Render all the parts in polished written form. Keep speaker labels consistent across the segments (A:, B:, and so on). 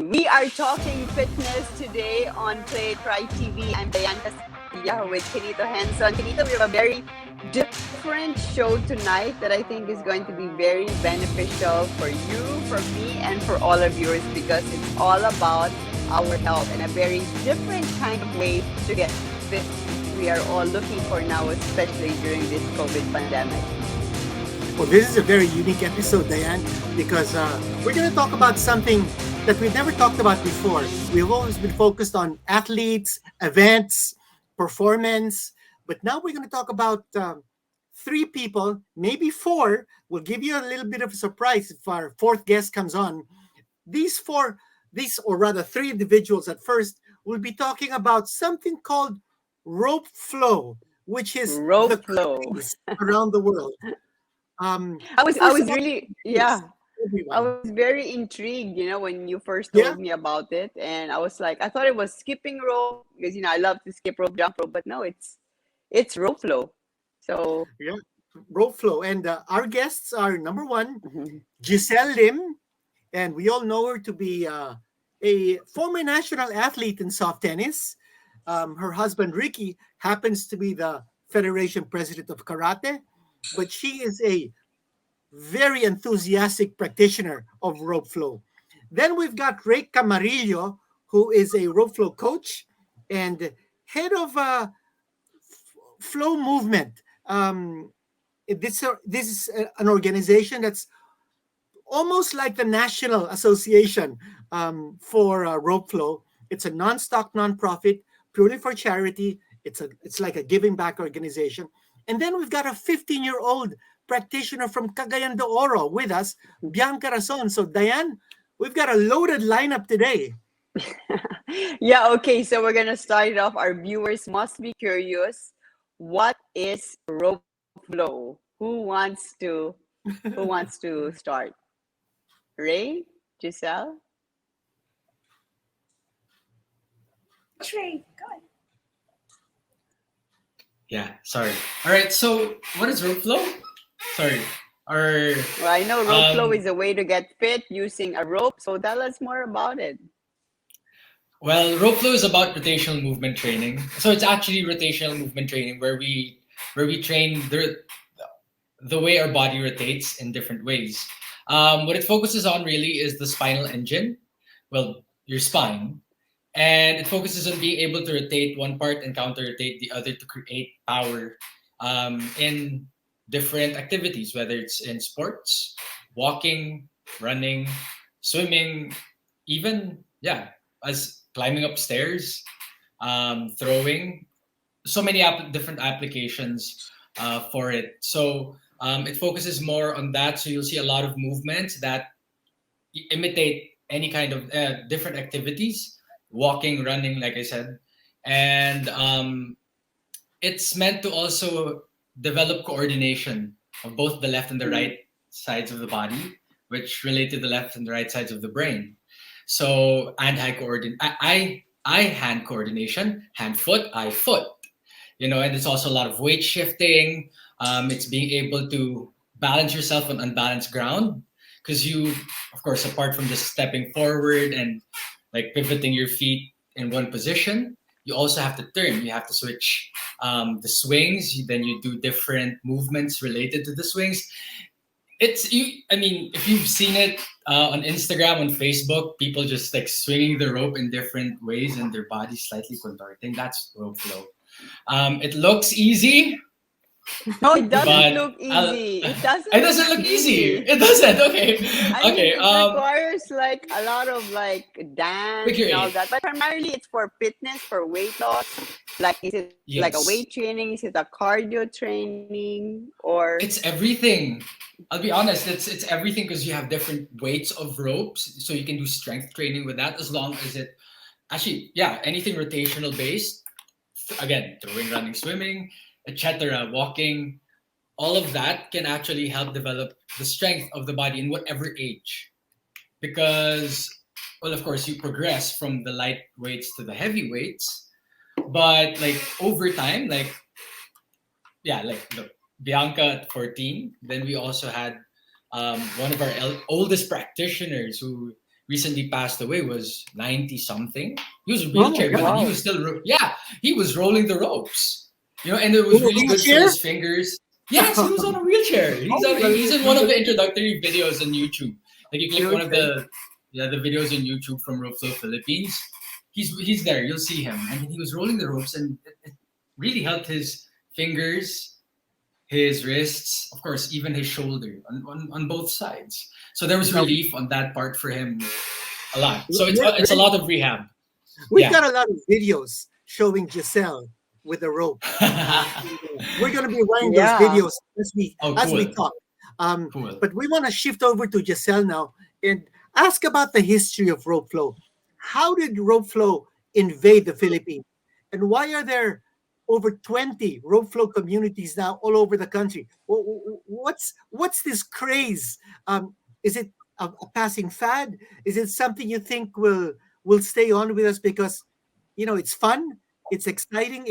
A: We are talking fitness today on Play Try TV. I'm Dyan Castillejo with Quinito Henson. Quinito, we have a very different show tonight that I think is going to be very beneficial for you, for me, and for all of yours because it's all about our health and a very different kind of way to get fit we are all looking for now, especially during this COVID pandemic.
B: Well, this is a very unique episode, Dyan, because we're going to talk about something that we've never talked about before. We've always been focused on athletes, events, performance, but now we're going to talk about three people, maybe four. We'll give you a little bit of a surprise if our fourth guest comes on. Three individuals at first will be talking about something called rope flow, which is
A: Rope flow
B: craze around the world.
A: I was really, yeah. I was very intrigued, when you first told me about it, and I was like, I thought it was skipping rope because I love to skip rope, jump rope, but no, it's rope flow. So
B: rope flow, and our guests are number one, Giselle Lim, and we all know her to be a former national athlete in soft tennis. Her husband Ricky happens to be the Federation President of Karate, but she is a very enthusiastic practitioner of rope flow. Then we've got Ray Camarillo, who is a rope flow coach and head of flow movement. This is an organization that's almost like the National Association for rope flow. It's a non-stock, non-profit, purely for charity. It's like a giving back organization. And then we've got a 15-year-old practitioner from Cagayan de Oro with us, Bianca Razon. So, Dyan, we've got a loaded lineup today.
A: Yeah, okay. So we're going to start it off. Our viewers must be curious. What is rope flow? Who wants to start? Ray? Giselle?
C: Ray, go ahead.
D: Yeah, sorry. All right, so what is rope flow? Sorry.
A: Well, I know rope flow is a way to get fit using a rope, so tell us more about it.
D: Well, rope flow is about rotational movement training. So it's actually rotational movement training where we train the way our body rotates in different ways. What it focuses on really is the spinal engine, well, your spine. And it focuses on being able to rotate one part and counter-rotate the other to create power in different activities, whether it's in sports, walking, running, swimming, even, as climbing upstairs, throwing. So many different applications for it. So it focuses more on that. So you'll see a lot of movements that imitate any kind of different activities. Walking, running, like I said, and it's meant to also develop coordination of both the left and the right sides of the body, which relate to the left and the right sides of the brain. So, and hand coordination, hand foot, eye foot, and it's also a lot of weight shifting. It's being able to balance yourself on unbalanced ground because you, of course, apart from just stepping forward and like pivoting your feet in one position, you also have to turn. You have to switch the swings. Then you do different movements related to the swings. If you've seen it on Instagram, on Facebook, people just like swinging the rope in different ways and their body's slightly contorting. That's rope flow. It looks easy.
A: No, it doesn't look easy.
D: It doesn't look easy. It doesn't. Okay.
A: It requires like a lot of like dance and all that. But primarily it's for fitness, for weight loss. Like is it like a weight training? Is it a cardio training? Or
D: it's everything. I'll be honest, it's everything because you have different weights of ropes. So you can do strength training with that as long as it anything rotational based. Again, throwing, running, swimming, etc., walking, all of that can actually help develop the strength of the body in whatever age. Because, well, of course, you progress from the light weights to the heavy weights, but like over time, like Bianca at 14, then we also had one of our oldest practitioners who recently passed away was 90 something. He was a
B: Oh my
D: wheelchair bound.
B: God.
D: He was still he was rolling the ropes. And it
B: In
D: was
B: a
D: really good for
B: wheelchair?
D: his fingers. Yes, he was on a wheelchair. He's
B: Oh,
D: on, he's in one of the introductory videos on YouTube. Like you click one of
B: okay.
D: the videos on YouTube from Rope Flow Philippines. He's there. You'll see him, and he was rolling the ropes, and it really helped his fingers, his wrists, of course, even his shoulder on both sides. So there was
B: Now,
D: relief on that part for him a lot. So
B: we're,
D: it's a lot of rehab.
B: we've
D: Yeah.
B: got a lot of videos showing Giselle with the rope. We're going to be running those
A: Yeah.
B: videos as we
D: Cool.
B: talk.
D: Cool.
B: But we want to shift over to Giselle now and ask about the history of rope flow. How did rope flow invade the Philippines? And why are there over 20 rope flow communities now all over the country? What's this craze? Is it a passing fad? Is it something you think will stay on with us because it's fun, it's exciting,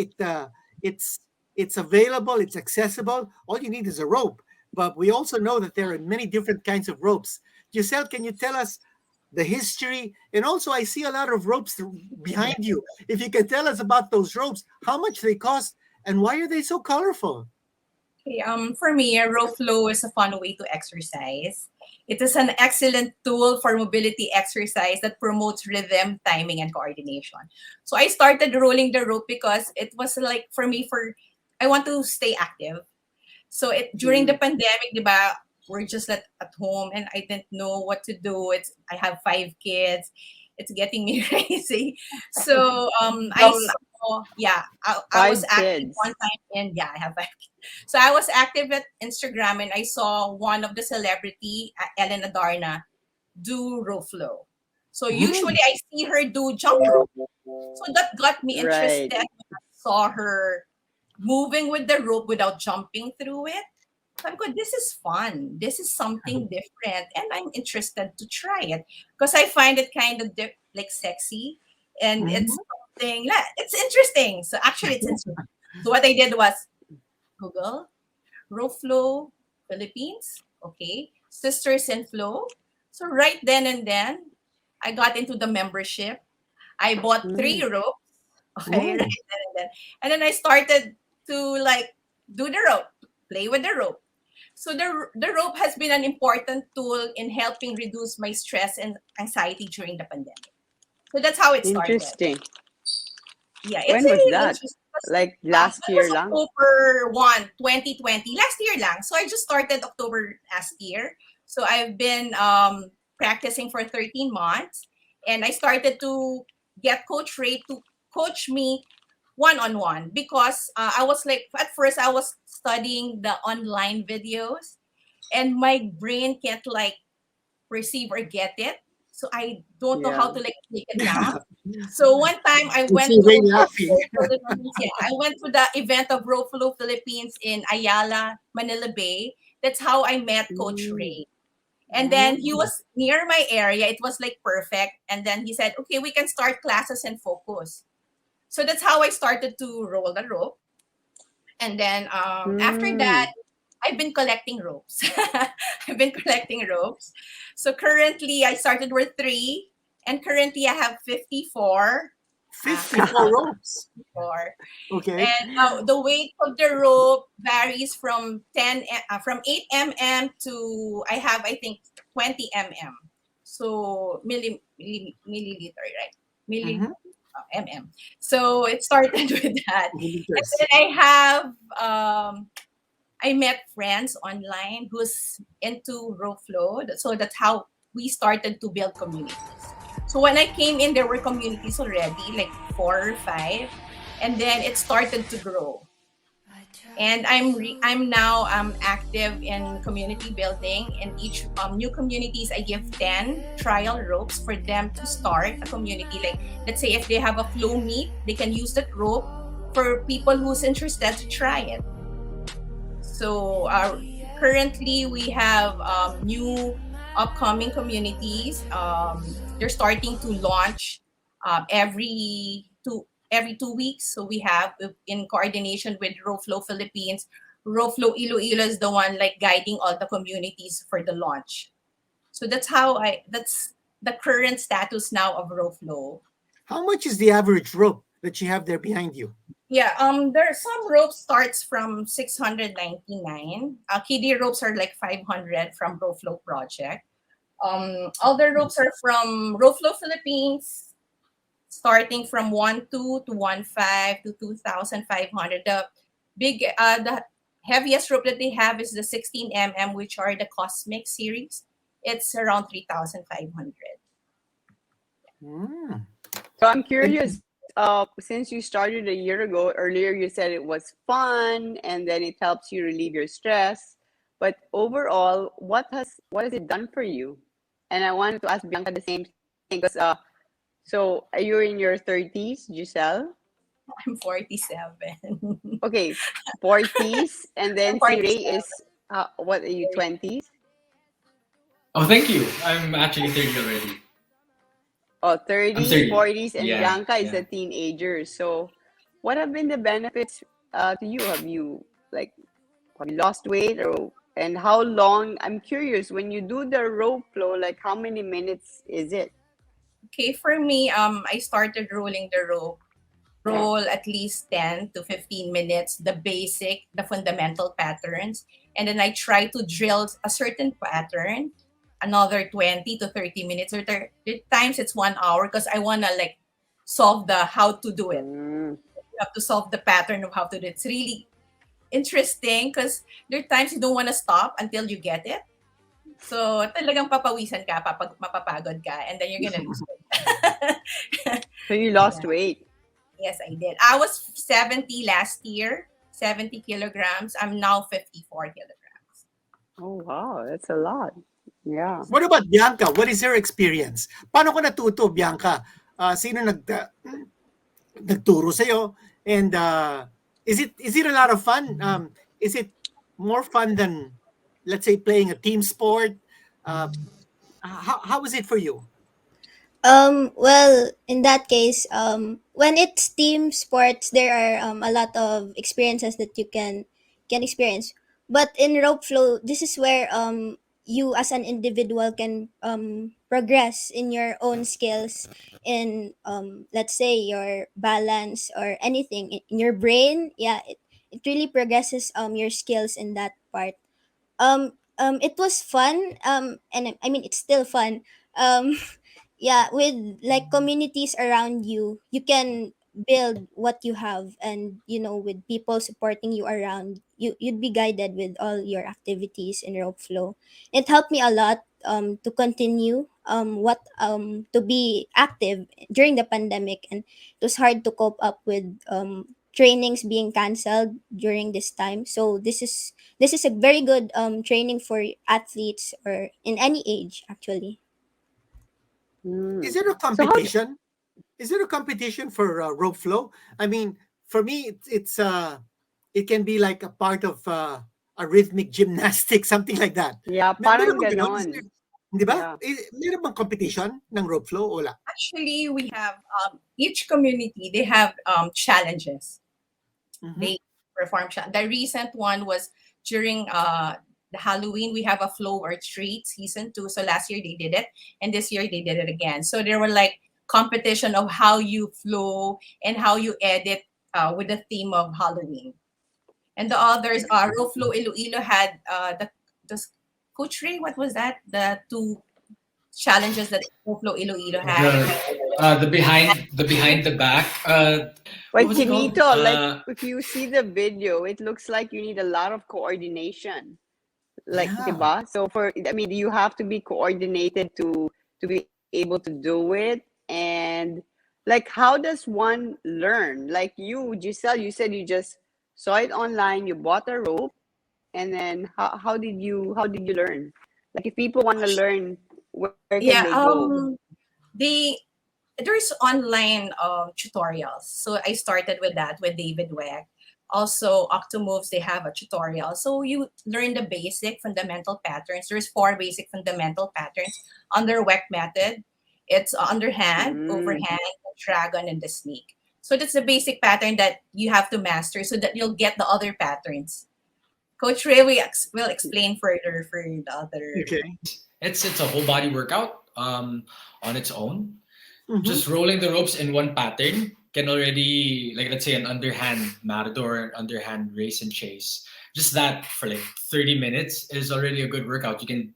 B: it's it's available, it's accessible. All you need is a rope. But we also know that there are many different kinds of ropes. Giselle, can you tell us the history? And also, I see a lot of ropes behind you. If you can tell us about those ropes, how much they cost, and why are they so colorful?
C: Okay, for me, rope flow is a fun way to exercise. It is an excellent tool for mobility exercise that promotes rhythm, timing, and coordination. So I started rolling the rope because it was like for me, I want to stay active. So during the pandemic, diba, we're just at home and I didn't know what to do. I have 5 kids. It's getting me crazy. So I saw, I was
A: Five
C: active
A: kids.
C: one time and I have 5 kids. So I was active at Instagram and I saw one of the celebrity, Ellen Adarna, do rope flow. So usually I see her do jump rope. So that got me interested
A: Right.
C: when I saw her moving with the rope without jumping through it. So I'm good. This is fun. This is something different, and I'm interested to try it because I find it kind of like sexy, and it's something it's interesting. So actually, it's interesting. So what I did was Google rope flow Philippines. Okay, sisters in flow. So right then and then, I got into the membership. I bought 3 ropes. Okay, right then and then. And then I started to like do the rope, play with the rope. So the rope has been an important tool in helping reduce my stress and anxiety during the pandemic. So that's how it started.
A: Interesting.
C: Yeah, it's
A: When was
C: really
A: that?
C: interesting.
A: Like last
C: That was
A: year lang?
C: October 1, 2020. Last year lang. So I just started October last year. So I've been practicing for 13 months. And I started to get Coach Ray to coach me one-on-one because I was like, at first I was studying the online videos and my brain can't like perceive or get it. So I don't know how
A: Yeah.
C: to like take it down. So one time I
B: You
C: went
B: see
C: to
B: Ray
C: Rope
B: laughing.
C: Flow Philippines. Yeah, I went to the event of Rope Flow Philippines in Ayala, Manila Bay. That's how I met Coach
A: Mm.
C: Ray. And then he was near my area. It was like perfect. And then he said, okay, we can start classes and focus. So that's how I started to roll the rope. And then after that,
A: Mm.
C: I've been collecting ropes. I've been collecting ropes. So currently, I started with 3, and currently I have 54.
B: 54 ropes.
C: 54.
B: Okay.
C: And the weight of the rope varies from from 8 mm to I have I think 20 mm. So milliliter, right? Milli
B: Mhm.
C: mm. So it started with that. And
B: Millimeters.
C: then I have I met friends online who's into rope flow. So that's how we started to build communities. So when I came in, there were communities already, like 4 or 5, and then it started to grow. And I'm now active in community building. In each new communities, I give 10 trial ropes for them to start a community. Like let's say if they have a flow meet, they can use that rope for people who's interested to try it. So currently we have new upcoming communities. They're starting to launch every 2 weeks. So we have in coordination with Roflo Philippines, Roflo Iloilo is the one like guiding all the communities for the launch. So that's the current status now of rope flow.
B: How much is the average rope that you have there behind you?
C: Yeah, there are some ropes starts from 699. Kiddie ropes are like 500 from Rope Flow Project. Other ropes are from Rope Flow Philippines, starting from 1.2 to 1.5 to 2,500. The heaviest rope that they have is the 16 which are the Cosmic series. It's around 3,500.
B: Mm.
A: So I'm
B: And
A: curious, since you started a year ago, earlier you said it was fun and then it helps you relieve your stress. But overall, what has it done for you? And I wanted to ask Bianca the same thing because so you're in your 30s, Giselle?
C: I'm 47.
A: Okay, 40s, and
C: I'm
A: then si Ray
C: 47.
A: is what are you, 20s?
D: Oh, thank you. I'm actually 30 already.
A: Oh,
D: I'm
A: 30s,
D: 30.
A: 40s, and
D: Yeah,
A: Bianca is
D: yeah.
A: a teenager. So, what have been the benefits to you? Like have you lost weight or and how long? I'm curious when you do the rope flow, like how many minutes is it?
C: Okay, for me, I started rolling the rope. Roll at least 10 to 15 minutes, the basic, the fundamental patterns. And then I try to drill a certain pattern, another 20 to 30 minutes. Or there times it's 1 hour because I want to like solve the how to do it.
A: Mm.
C: You have to solve the pattern of how to do it. It's really interesting because there are times you don't want to stop until you get it. So talagang papawisan ka, mapapagod ka, and then you're gonna lose weight.
A: So you lost
C: Yeah.
A: weight.
C: Yes, I did. I was 70 last year, 70 kilograms. I'm now 54 kilograms.
A: Oh wow, that's a lot. Yeah.
B: what about Bianca? What is her experience? Paano ko natuto, Bianca? Sino nagturo sa'yo? And is it a lot of fun? Is it more fun than, let's say, playing a team sport? Uh, how is it for you?
E: Well, in that case, when it's team sports, there are a lot of experiences that you can experience. But in rope flow, this is where you as an individual can progress in your own skills in let's say your balance or anything in your brain. Yeah, it really progresses your skills in that part. It was fun, and I mean it's still fun. Yeah, with like communities around you, you can build what you have, and with people supporting you around you, you'd be guided with all your activities in rope flow. It helped me a lot to continue what to be active during the pandemic, and it was hard to cope up with trainings being canceled during this time. So this is a very good training for athletes or in any age actually.
B: Is
A: Mm.
B: there a
A: So how
B: competition? Is there a competition for rope flow? I mean, for me, it can be like a part of a rhythmic gymnastics, something like that.
A: yeah,
B: Meron
A: parang
B: bang ganon?
A: ganon.
B: Di ba?
A: Yeah.
B: Meron bang competition ng rope flow? Wala.
C: Actually, we have each community, they have challenges.
B: Mhm.
C: They perform. The recent one was during the Halloween. We have a flow or treat season 2. So last year they did it, and this year they did it again. So there were like competition of how you flow and how you edit with the theme of Halloween. And the others are Roflo Iloilo had the Coach Ray, what was that? The two challenges that Roflo Iloilo had.
D: The behind the back. What
A: But
D: was it called?
A: Quinito, like if you see the video, it looks like you need a lot of coordination. Like,
B: Yeah.
A: diba? So I mean, you have to be coordinated to be able to do it. And like, how does one learn? Like you, Giselle, you said you just saw it online, you bought a rope, and then how did you learn? Like, if people want to learn, where can they
C: Yeah,
A: go?
C: they there's online tutorials. So I started with that with David Weck. Also, Octomoves, they have a tutorial. So you learn the basic fundamental patterns. There's 4 basic fundamental patterns under WeckMethod. It's underhand,
A: Mm.
C: overhand, the dragon, and the snake. So that's the basic pattern that you have to master so that you'll get the other patterns. Coach Ray will explain further for the other.
B: Okay.
D: It's a whole body workout. on its own.
B: Mhm.
D: Just rolling the ropes in one pattern can already, like, let's say an underhand matador, an underhand race and chase. Just that for like 30 minutes is already a good workout. You can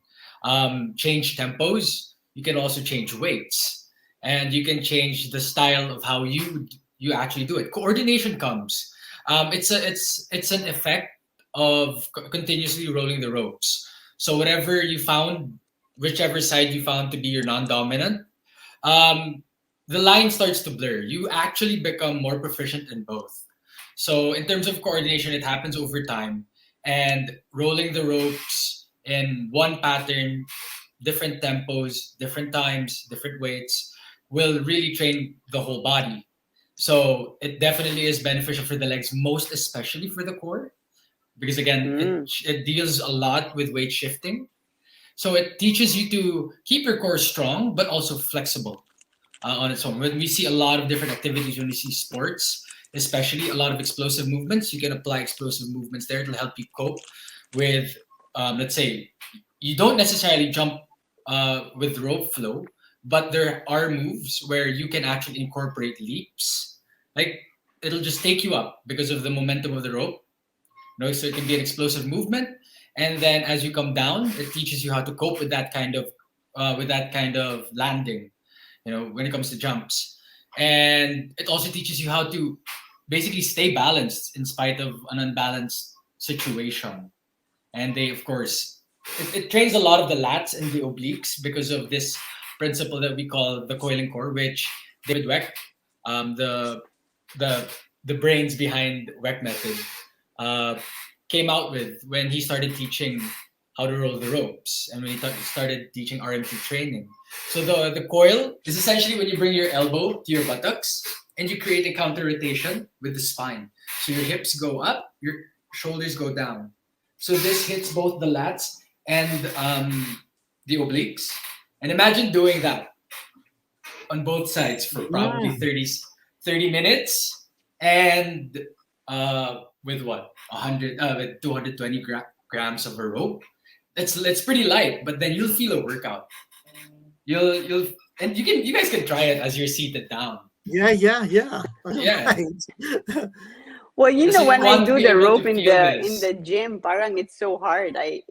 D: change tempos. You can also change weights, and you can change the style of how you actually do it. Coordination comes. It's an effect of continuously rolling the ropes. So whatever you found, whichever side you found to be your non-dominant, um, the line starts to blur. You actually become more proficient in both. So in terms of coordination, it happens over time, and rolling the ropes in one pattern, different tempos, different times, different weights, will really train the whole body. So it definitely is beneficial for the legs, most especially for the core, because again,
A: Mm.
D: it deals a lot with weight shifting. So it teaches you to keep your core strong, but also flexible on its own. When we see a lot of different activities, when we see sports, especially a lot of explosive movements, you can apply explosive movements there to help you cope with, let's say, you don't necessarily jump with rope flow, but there are moves where you can actually incorporate leaps. Like it'll just take you up because of the momentum of the rope. So it can be an explosive movement, and then as you come down, it teaches you how to cope with that kind of landing, when it comes to jumps. And it also teaches you how to basically stay balanced in spite of an unbalanced situation. And they, of course, it trains a lot of the lats and the obliques because of this principle that we call the coiling core, which David Weck, the the the brains behind WeckMethod, uh, came out with when he started teaching how to roll the ropes and when he started teaching RMT training. So the coil is essentially when you bring your elbow to your buttocks and you create a counter rotation with the spine. So your hips go up, your shoulders go down. So this hits both the lats and the obliques. And imagine doing that on both sides for probably
B: Yeah.
D: 30 minutes, and with what, 100 with 220 grams of a rope. It's pretty light, but then you'll feel a workout. You'll and you guys can try it as you're seated down.
B: Yeah.
D: Yeah.
B: Right.
A: Well,
D: So you
A: when I
D: want to
A: do
D: be
A: the
D: able
A: rope
D: to feel
A: in
D: this
A: the gym, parang it's so hard. The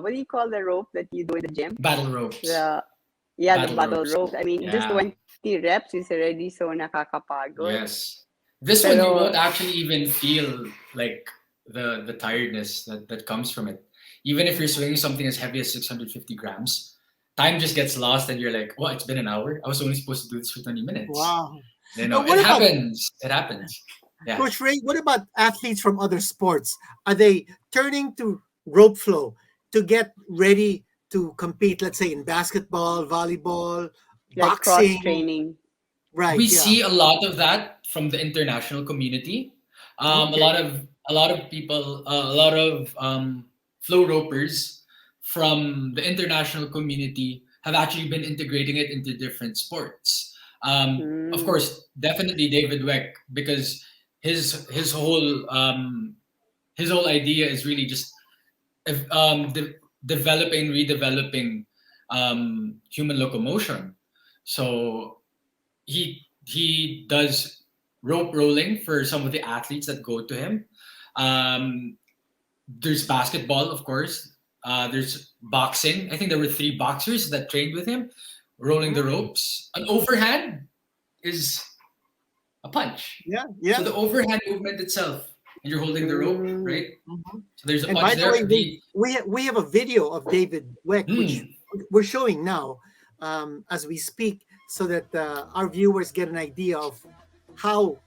A: what do you call the rope that you do in the gym?
D: battle ropes.
A: The Yeah, the
D: Battle
A: battle
D: ropes.
A: rope. I mean, just
D: Yeah.
A: 20 reps is already so nakakapagod.
D: Yes. This one you
A: Pero
D: won't actually even feel like the tiredness that comes from it. Even if you're swinging something as heavy as 650 grams, time just gets lost and you're like, well, it's been an hour. I was only supposed to do this for 20 minutes.
B: Wow.
D: It
B: What about
D: happens. It happens. Yeah.
B: Coach Ray? What about athletes from other sports? Are they turning to rope flow to get ready to compete? Let's say in basketball, volleyball,
A: like cross
B: boxing.
A: training.
B: Right.
D: We
B: Yeah.
D: see a lot of that from the international community.
B: Okay.
D: A lot of people, a lot of flow ropers from the international community have actually been integrating it into different sports. Of
A: Mm.
D: course, definitely David Weck, because his his whole um, his whole idea is really just developing, redeveloping human locomotion. So he does rope rolling for some of the athletes that go to him. Um, there's basketball, of course. There's boxing. I think there were 3 boxers that trained with him, rolling the
B: Mm,
D: ropes. An overhand is a punch.
B: yeah.
D: So
B: Yeah.
D: the overhand movement itself, and you're holding the rope,
A: Mm.
D: right?
B: Mhm.
D: So there's a
B: And
D: punch
B: by the way,
D: there.
B: we have a video of David Weck, which
D: Hmm,
B: we're showing now as we speak, so that our viewers get an idea of how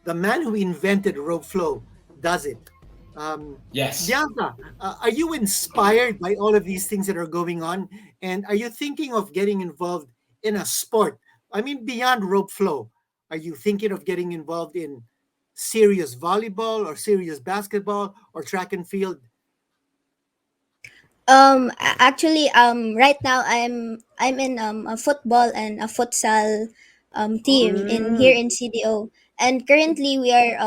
B: the man who invented rope flow does it. Um,
D: yes.
B: Bianca, are you inspired by all of these things that are going on? And are you thinking of getting involved in a sport? I mean, beyond rope flow, are you thinking of getting involved in serious volleyball or serious basketball or track and field?
E: Actually, right now I'm in a football and a futsal team
B: Okay.
E: in here
A: Mm.
E: in CDO, and currently we are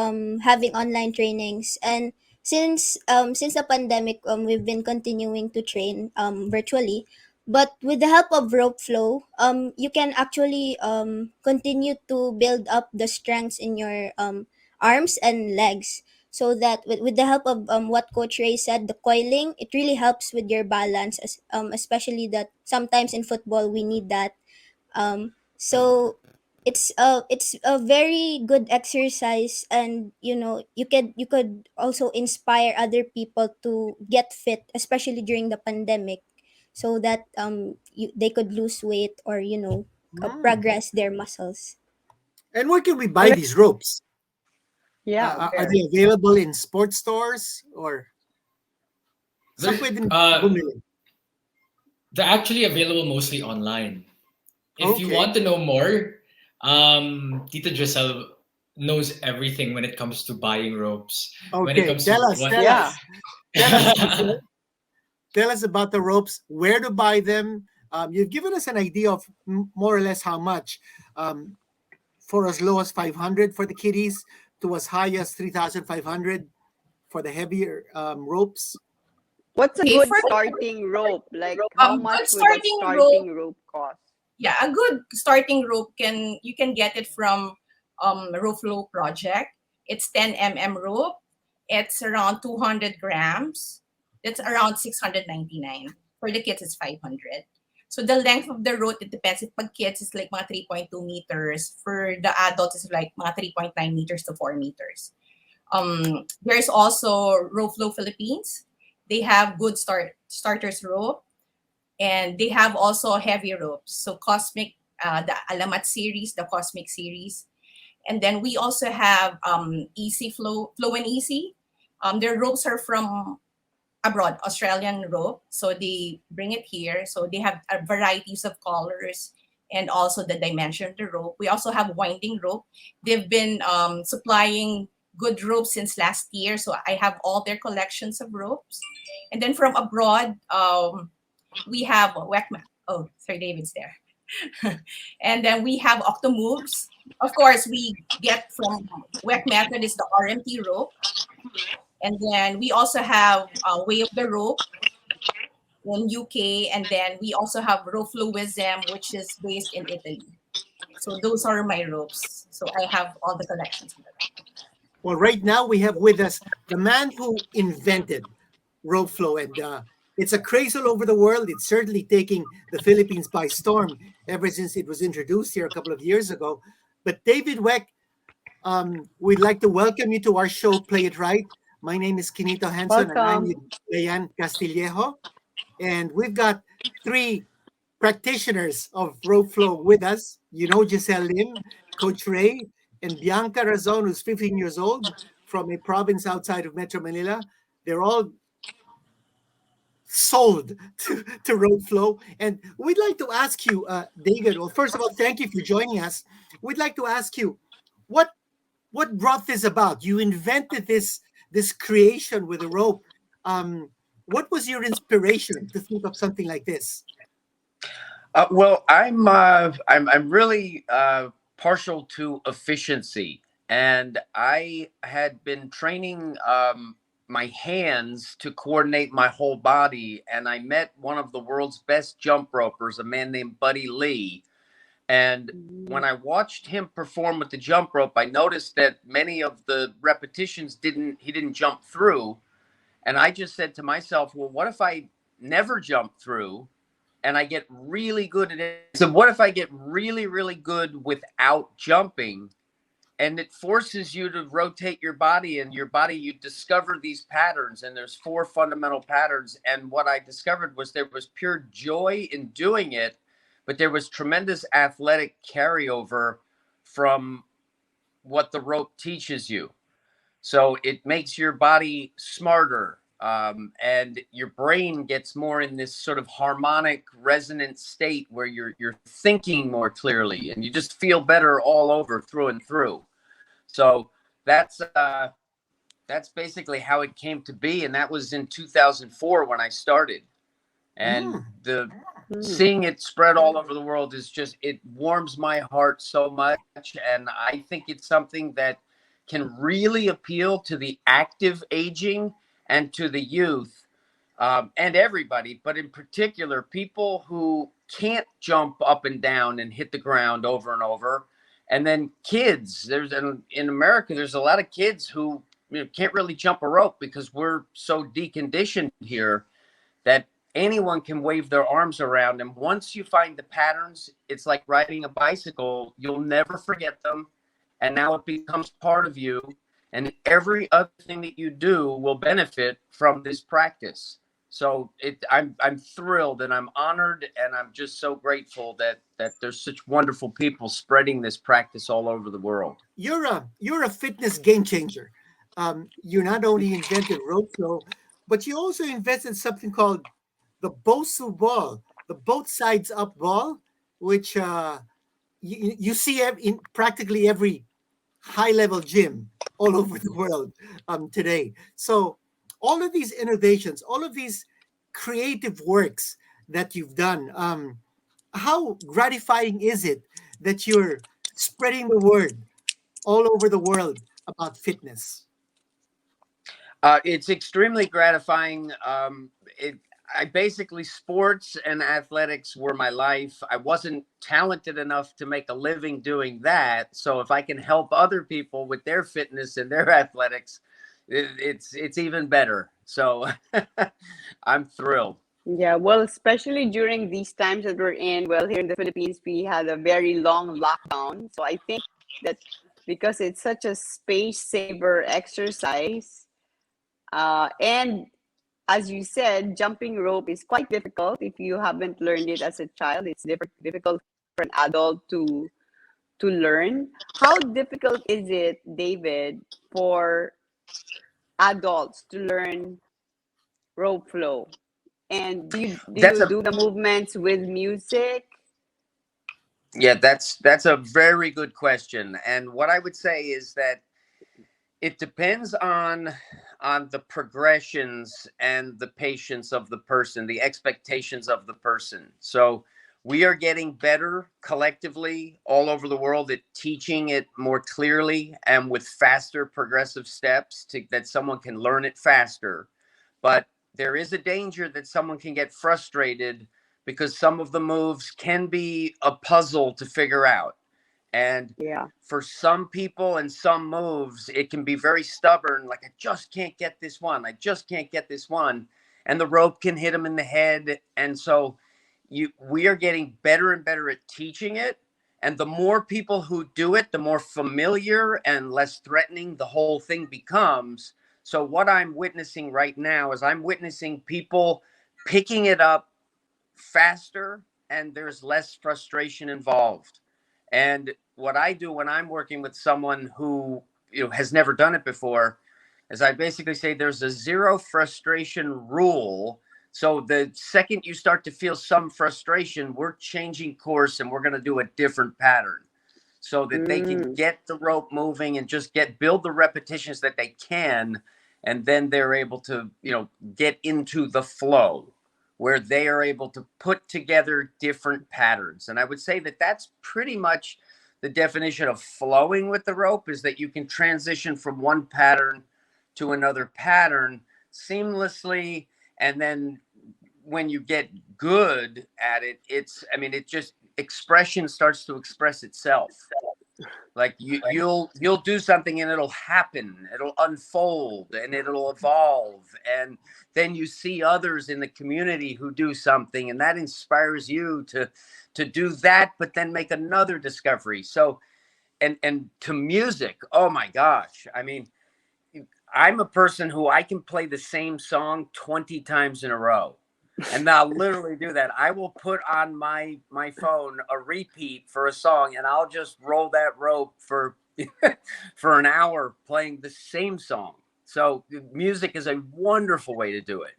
E: having online trainings. And since the pandemic, we've been continuing to train virtually. But with the help of rope flow, you can actually continue to build up the strengths in your arms and legs. So that with the help of what Coach Ray said, the coiling, it really helps with your balance, especially that sometimes in football we need that. So it's a very good exercise, and you could also inspire other people to get fit, especially during the pandemic, so that they could lose weight, or
B: Mm.
E: progress their muscles.
B: And where can we buy
A: Well,
B: these ropes?
A: yeah,
B: Are
A: where?
B: they available in sports stores or saan
D: They're
B: pwede
D: uh,
B: bumili?
D: they're actually available mostly online. If you
B: Okay.
D: want to know more, Tita Giselle knows everything when it comes to buying ropes. When it
B: Okay.
D: comes to
B: Tell us,
D: what,
B: tell
A: Yeah.
B: us. Tell us, Giselle. Tell us about the ropes, where to buy them. You've given us an idea of more or less how much. Um, for as low as 500 for the kiddies to as high as 3,500 for the heavier ropes.
A: What's a
C: Okay,
A: good
C: for
A: starting rope? Like, how
C: good
A: much would a
C: starting rope,
A: starting rope cost?
C: yeah, a good starting rope you can get it from Rope Flow Project. It's 10 mm rope. It's around 200 grams. That's around 699. For the kids, it's 500. So the length of the rope, it depends. If pag kids, it's like mga 3.2 meters. For the adults, it's like mga 3.9 meters to 4 meters. There's also Rope Flow Philippines. They have good starters rope, and they have also heavy ropes. So Cosmic, the Alamat series, the Cosmic series, and then we also have Easy Flow and Easy. Their ropes are from abroad, Australian rope. So they bring it here. So they have varieties of colors and also the dimension of the rope. We also have winding rope. They've been supplying good ropes since last year. So I have all their collections of ropes. And then from abroad, we have WeckMethod. Oh, Sir David's there. And then we have Octomoves. Of course, we get from WeckMethod is the RMT rope. And then we also have Way of the Rope in UK. And then we also have Rofluism, which is based in Italy. So those are my ropes. So I have all the collections of them.
B: Well, right now we have with us the man who invented rope flow, and it's a craze all over the world. It's certainly taking the Philippines by storm ever since it was introduced here a couple of years ago. But David Weck, we'd like to welcome you to our show, Play It Right. My name is Quinito Henson, and I'm with
A: Welcome.
B: Dyan Castillejo. And we've got three practitioners of rope flow with us. You know Giselle Lim, Coach Ray, and Bianca Razon, who's 15 years old from a province outside of Metro Manila. They're all sold to rope flow. And we'd like to ask you, David, well, first of all, thank you for joining us. We'd like to ask you, what what brought this about? You invented this creation with a rope. What was your inspiration to think of something like this?
F: Well, I'm really partial to efficiency, and I had been training my hands to coordinate my whole body, and I met one of the world's best jump ropers, a man named Buddy Lee. And when
A: Mm.
F: I watched him perform with the jump rope, I noticed that many of the repetitions he didn't jump through, and I just said to myself, well, what if I never jump through? And I get really good at it. So what if I get really, really good without jumping? And it forces you to rotate your body, and your body, you discover these patterns, and there's four fundamental patterns. And what I discovered was there was pure joy in doing it, but there was tremendous athletic carryover from what the rope teaches you. So it makes your body smarter, and your brain gets more in this sort of harmonic resonant state where you're thinking more clearly, and you just feel better all over through and through. So that's basically how it came to be, and that was in 2004 when I started. And
B: Mm.
F: the
A: Mm.
F: seeing it spread all over the world is just, it warms my heart so much, and I think it's something that can really appeal to the active aging and to the youth. and everybody, but in particular, people who can't jump up and down and hit the ground over and over. And then kids, in America, there's a lot of kids who can't really jump a rope because we're so deconditioned here that anyone can wave their arms around. And once you find the patterns, it's like riding a bicycle. You'll never forget them. And now it becomes part of you. And every other thing that you do will benefit from this practice. So I'm thrilled and I'm honored and I'm just so grateful that there's such wonderful people spreading this practice all over the world.
B: You're a fitness game changer. You not only invented rope flow, but you also invented something called the Bosu ball, the both sides up ball, which you see in practically every high level gym all over the world today. So all of these innovations, all of these creative works that you've done, how gratifying is it that you're spreading the word all over the world about fitness?
F: It's extremely gratifying. I basically, sports and athletics were my life. I wasn't talented enough to make a living doing that. So if I can help other people with their fitness and their athletics, it's even better. So I'm thrilled.
A: Yeah, well, especially during these times that we're in, well, here in the Philippines, we had a very long lockdown. So I think that because it's such a space saver exercise, and as you said, jumping rope is quite difficult if you haven't learned it as a child. It's difficult for an adult to learn. How difficult is it, David, for adults to learn rope flow? And do
F: That's
A: you
F: a
A: do the movements with music?
F: Yeah, that's a very good question. And what I would say is that it depends on the progressions and the patience of the person, the expectations of the person. So we are getting better collectively all over the world at teaching it more clearly and with faster progressive steps that someone can learn it faster. But there is a danger that someone can get frustrated because some of the moves can be a puzzle to figure out. And
A: Yeah.
F: for some people and some moves, it can be very stubborn. Like, I just can't get this one. I just can't get this one. And the rope can hit them in the head. And so we are getting better and better at teaching it. And the more people who do it, the more familiar and less threatening the whole thing becomes. So what I'm witnessing right now is I'm witnessing people picking it up faster and there's less frustration involved. And what I do when I'm working with someone who has never done it before is I basically say there's a zero frustration rule. So the second you start to feel some frustration, we're changing course and we're going to do a different pattern so that they can get the rope moving and just build the repetitions that they can. And then they're able to, get into the flow where they are able to put together different patterns. And I would say that that's pretty much the definition of flowing with the rope, is that you can transition from one pattern to another pattern seamlessly. And then when you get good at it, it just expression starts to express itself. Like you'll do something and it'll happen, it'll unfold and it'll evolve. And then you see others in the community who do something and that inspires you to do that, but then make another discovery. So, and to music, oh my gosh. I mean, I'm a person who I can play the same song 20 times in a row. And I'll literally do that. I will put on my phone a repeat for a song and I'll just roll that rope for for an hour playing the same song. So music is a wonderful way to do it.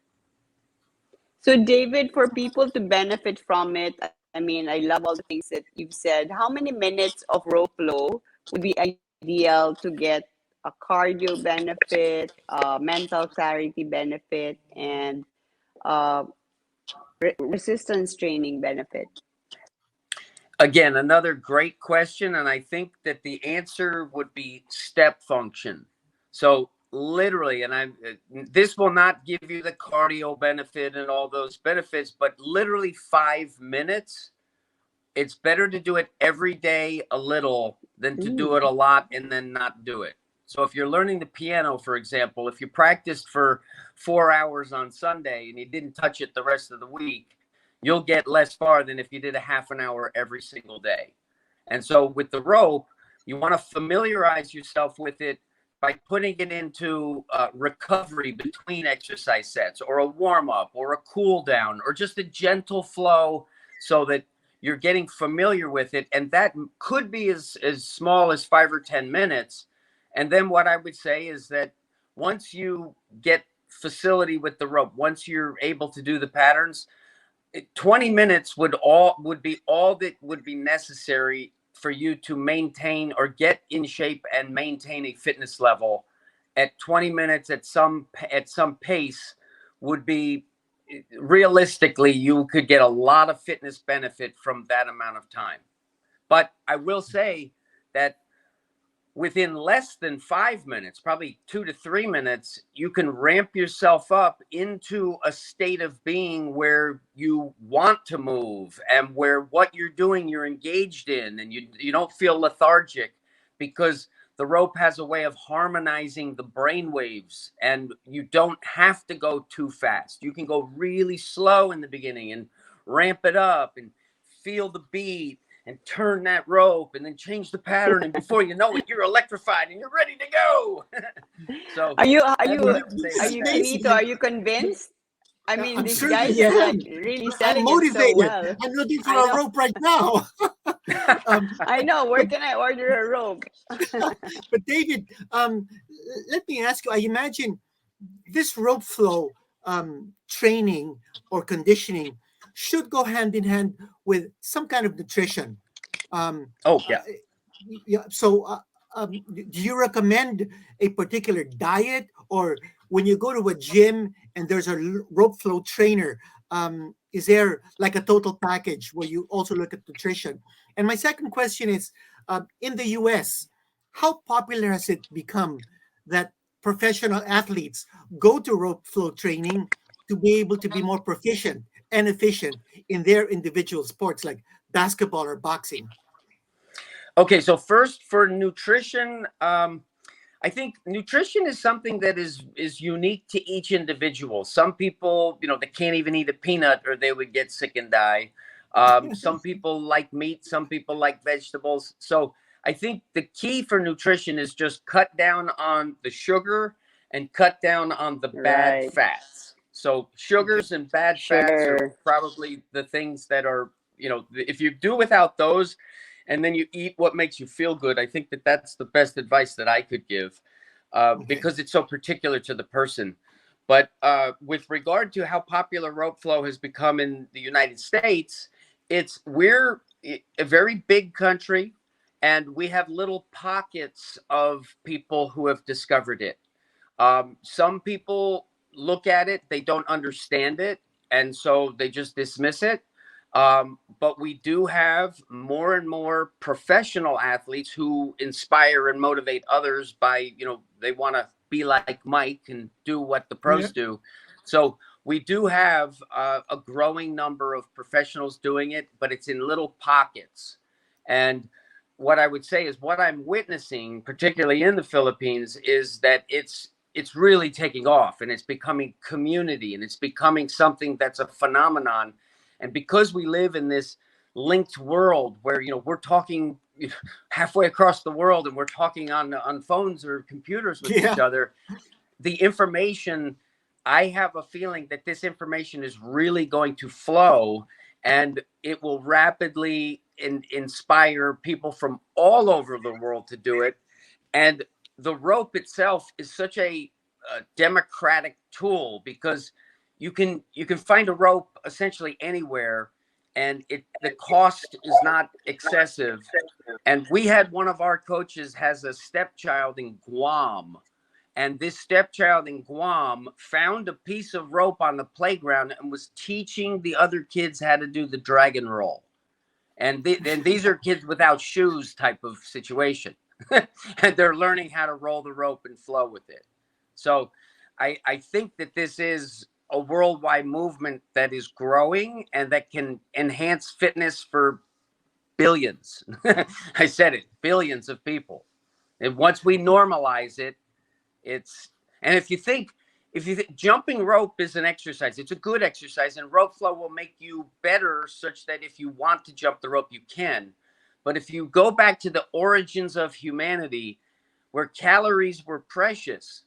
A: So, David, for people to benefit from it, I mean, I love all the things that you've said. How many minutes of rope flow would be ideal to get a cardio benefit, mental clarity benefit, and resistance training benefit?
F: Again, another great question. And I think that the answer would be step function. So literally, and this will not give you the cardio benefit and all those benefits, but literally 5 minutes. It's better to do it every day a little than to do it a lot and then not do it. So if you're learning the piano, for example, if you practiced for 4 hours on Sunday and you didn't touch it the rest of the week, you'll get less far than if you did a half an hour every single day. And so with the rope, you want to familiarize yourself with it by putting it into recovery between exercise sets, or a warm-up, or a cool down, or just a gentle flow, so that you're getting familiar with it. And that could be as small as 5 or 10 minutes. And then what I would say is that once you get facility with the rope, once you're able to do the patterns, 20 minutes would be all that would be necessary for you to maintain or get in shape and maintain a fitness level. At 20 minutes at some pace would be, realistically, you could get a lot of fitness benefit from that amount of time. But I will say that within less than 5 minutes, probably 2 to 3 minutes, you can ramp yourself up into a state of being where you want to move, and where what you're doing, you're engaged in, and you don't feel lethargic, because the rope has a way of harmonizing the brain waves, and you don't have to go too fast. You can go really slow in the beginning and ramp it up and feel the beat and turn that rope and then change the pattern. And before you know it, you're electrified and you're ready to go. So
A: Are you
B: amazing.
A: Quinito, are you convinced? I mean,
B: I'm
A: these
B: certainly
A: guys are
B: am.
A: like really
B: I'm
A: selling it
B: motivated.
A: so well.
B: I'm looking for
A: I
B: a
A: know.
B: rope right now.
A: I know. Where can I order a rope?
B: But David, let me ask you, I imagine this rope flow training or conditioning should go hand in hand with some kind of nutrition.
F: oh yeah.
B: Yeah. So do you recommend a particular diet, or when you go to a gym and there's a rope flow trainer, is there like a total package where you also look at nutrition? And my second question is, in the US, how popular has it become that professional athletes go to rope flow training to be able to be more proficient and efficient in their individual sports like basketball or boxing?
F: Okay, so first for nutrition, I think nutrition is something that is unique to each individual. Some people, they can't even eat a peanut or they would get sick and die. Some people like meat, some people like vegetables. So I think the key for nutrition is just cut down on the sugar and cut down on the bad
A: Right.
F: fats. So sugars and bad fats are
A: Sugar.
F: probably the things that are, if you do without those, and then you eat what makes you feel good, I think that that's the best advice that I could give, because it's so particular to the person. But with regard to how popular rope flow has become in the United States, we're a very big country, and we have little pockets of people who have discovered it. Some people look at it, they don't understand it, and so they just dismiss it. But we do have more and more professional athletes who inspire and motivate others by, they want to be like Mike and do what the pros do. So we do have a growing number of professionals doing it, but it's in little pockets. And what I would say is what I'm witnessing, particularly in the Philippines, is that it's really taking off, and it's becoming community, and it's becoming something that's a phenomenon. And because we live in this linked world where, we're talking halfway across the world and we're talking on phones or computers with each other, the information, I have a feeling that this information is really going to flow, and it will rapidly inspire people from all over the world to do it. And the rope itself is such a democratic tool, because you can find a rope essentially anywhere, and the cost is not excessive. And we had one of our coaches has a stepchild in Guam, and this stepchild in Guam found a piece of rope on the playground and was teaching the other kids how to do the dragon roll. And these are kids without shoes type of situation. And they're learning how to roll the rope and flow with it. So I think that this is a worldwide movement that is growing and that can enhance fitness for billions. I said it, billions of people. And once we normalize it, and if you think jumping rope is an exercise, it's a good exercise, and rope flow will make you better such that if you want to jump the rope, you can. But if you go back to the origins of humanity, where calories were precious,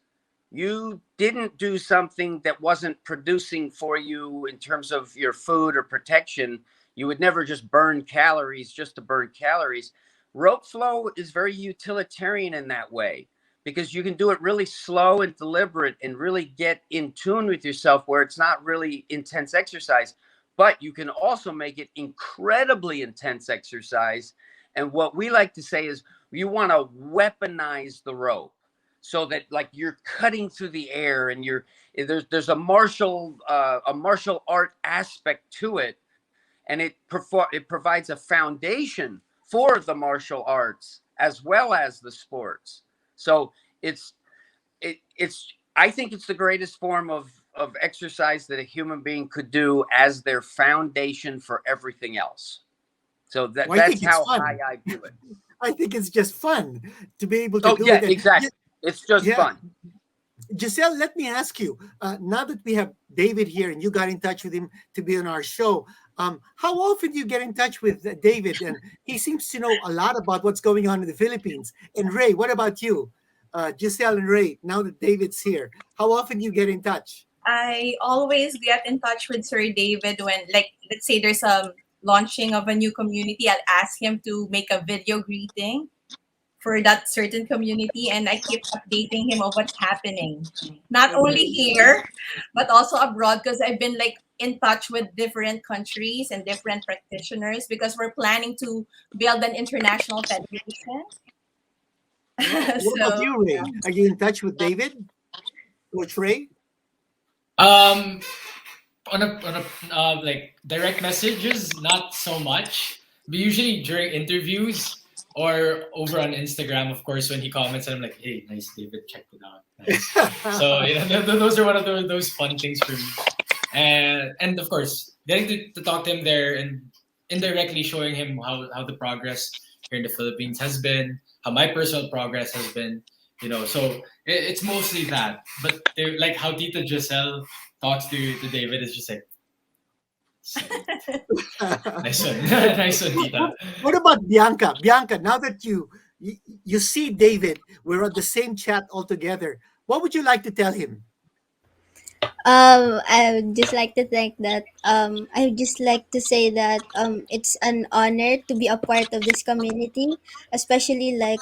F: you didn't do something that wasn't producing for you in terms of your food or protection. You would never just burn calories just to burn calories. Rope flow is very utilitarian in that way, because you can do it really slow and deliberate and really get in tune with yourself, where it's not really intense exercise, but you can also make it incredibly intense exercise. And what we like to say is you want to weaponize the rope, so that like you're cutting through the air, and there's a martial art aspect to it, and it provides a foundation for the martial arts as well as the sports. So it's I think it's the greatest form of exercise that a human being could do as their foundation for everything else. So that's how high I view it.
B: I think it's just fun to be able to do
F: yeah,
B: it.
F: exactly. It's just fun.
B: Giselle, let me ask you, now that we have David here and you got in touch with him to be on our show, how often do you get in touch with David? And he seems to know a lot about what's going on in the Philippines. And Ray, what about you? Giselle and Ray, now that David's here, how often do you get in touch?
C: I always get in touch with Sir David when, like, let's say there's a launching of a new community. I'll ask him to make a video greeting for that certain community, and I keep updating him of what's happening, not only here but also abroad, because I've been like in touch with different countries and different practitioners, because we're planning to build an international federation.
B: What about you, Ray? Are you in touch with David, Coach Ray?
D: On a like direct messages, not so much. But usually during interviews or over on Instagram, of course, when he comments, I'm like, "Hey, nice, David, check it out." Nice. So those are one of those fun things for me. And of course, getting to talk to him there and indirectly showing him how the progress here in the Philippines has been, how my personal progress has been. So it's mostly that. But like how Tita Giselle talks to David is just like, nice one, nice one, Tita.
B: What about Bianca? Bianca, now that you see David, we're on the same chat altogether. What would you like to tell him?
E: I would just like to think that I would just like to say that it's an honor to be a part of this community, especially like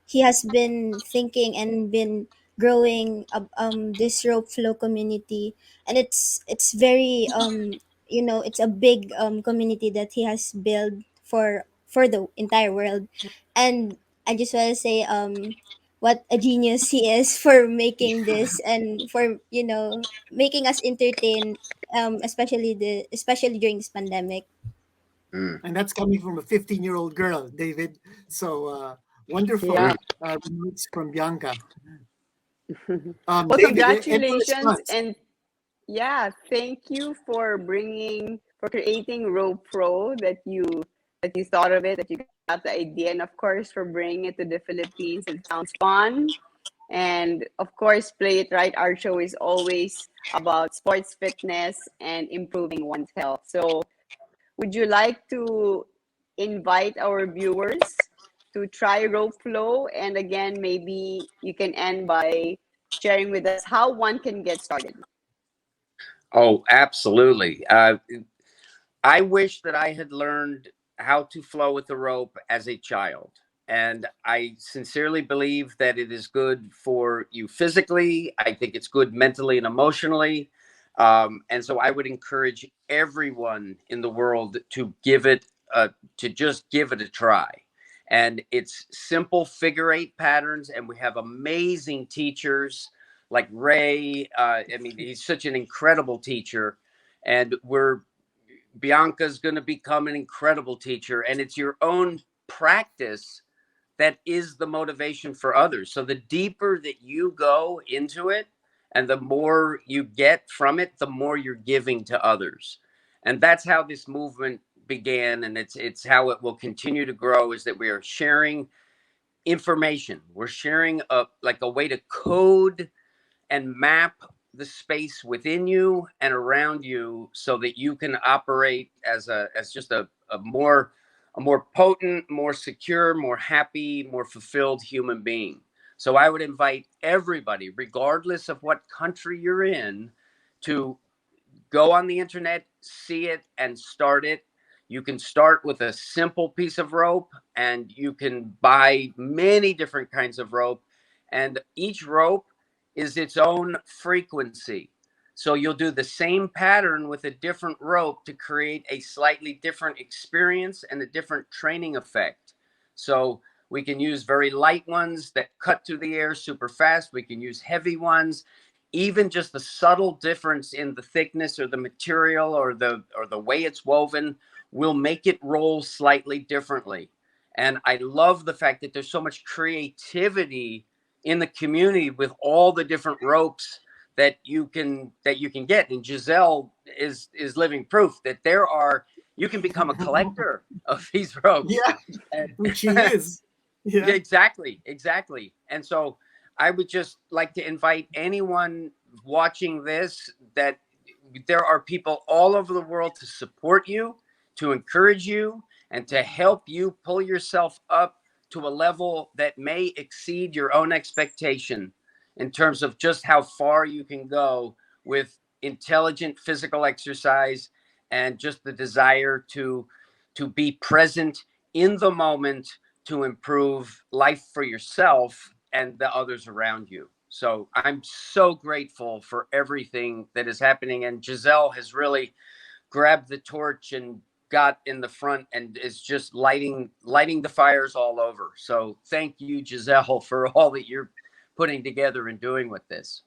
E: he has been thinking and been growing this rope flow community, and it's very it's a big community that he has built for the entire world. And I just want to say what a genius he is for making this and for making us entertain, especially during this pandemic.
B: And that's coming from a 15-year-old girl, David. So wonderful
A: Yeah.
B: remarks from Bianca.
A: Well,
B: David,
A: congratulations, and yeah, thank you for creating Rope Pro, that you thought of it, that you got the idea, and of course for bringing it to the Philippines. It sounds fun, and of course, Play It Right. Our show is always about sports fitness and improving one's health. So, would you like to invite our viewers to try Rope Flow? And again, maybe you can end by sharing with us how one can get started.
F: Oh, absolutely. I wish that I had learned how to flow with the rope as a child. And I sincerely believe that it is good for you physically. I think it's good mentally and emotionally. And so I would encourage everyone in the world to just give it a try. And it's simple figure eight patterns. And we have amazing teachers like Ray. I mean, he's such an incredible teacher. And Bianca's going to become an incredible teacher. And it's your own practice that is the motivation for others. So the deeper that you go into it and the more you get from it, the more you're giving to others. And that's how this movement began, and it's how it will continue to grow, is that we are sharing information. We're sharing a way to code and map the space within you and around you so that you can operate as just a more potent, more secure, more happy, more fulfilled human being. So I would invite everybody, regardless of what country you're in, to go on the internet, see it, and start it. You can start with a simple piece of rope, and you can buy many different kinds of rope, and each rope is its own frequency. So you'll do the same pattern with a different rope to create a slightly different experience and a different training effect. So we can use very light ones that cut through the air super fast. We can use heavy ones. Even just the subtle difference in the thickness or the material or the way it's woven will make it roll slightly differently. And I love the fact that there's so much creativity in the community with all the different ropes that you can get. And Giselle is living proof that you can become a collector of these ropes.
B: Yeah, which she is. Yeah.
F: Exactly. And so I would just like to invite anyone watching this that there are people all over the world to support you, to encourage you, and to help you pull yourself up to a level that may exceed your own expectation in terms of just how far you can go with intelligent physical exercise and just the desire to be present in the moment to improve life for yourself and the others around you. So I'm so grateful for everything that is happening. And Giselle has really grabbed the torch and got in the front and is just lighting the fires all over. So thank you, Giselle, for all that you're putting together and doing with this.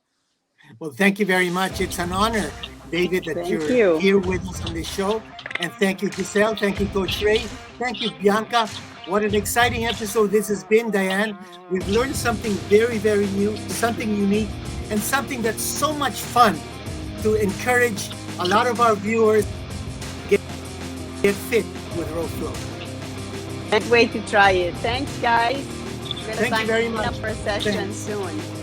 B: Well, thank you very much. It's an honor, David, that
A: Thank
B: you're
A: you.
B: here with us on this show. And thank you, Giselle. Thank you, Coach Ray. Thank you, Bianca. What an exciting episode this has been, Dyan. We've learned something very, very new, something unique, and something that's so much fun to encourage a lot of our viewers to get fit with rope flow.
A: Can't wait to try it. Thanks, guys. We're going to
B: Thank you very
A: sign
B: much.
A: up for a session
B: Thanks.
A: soon.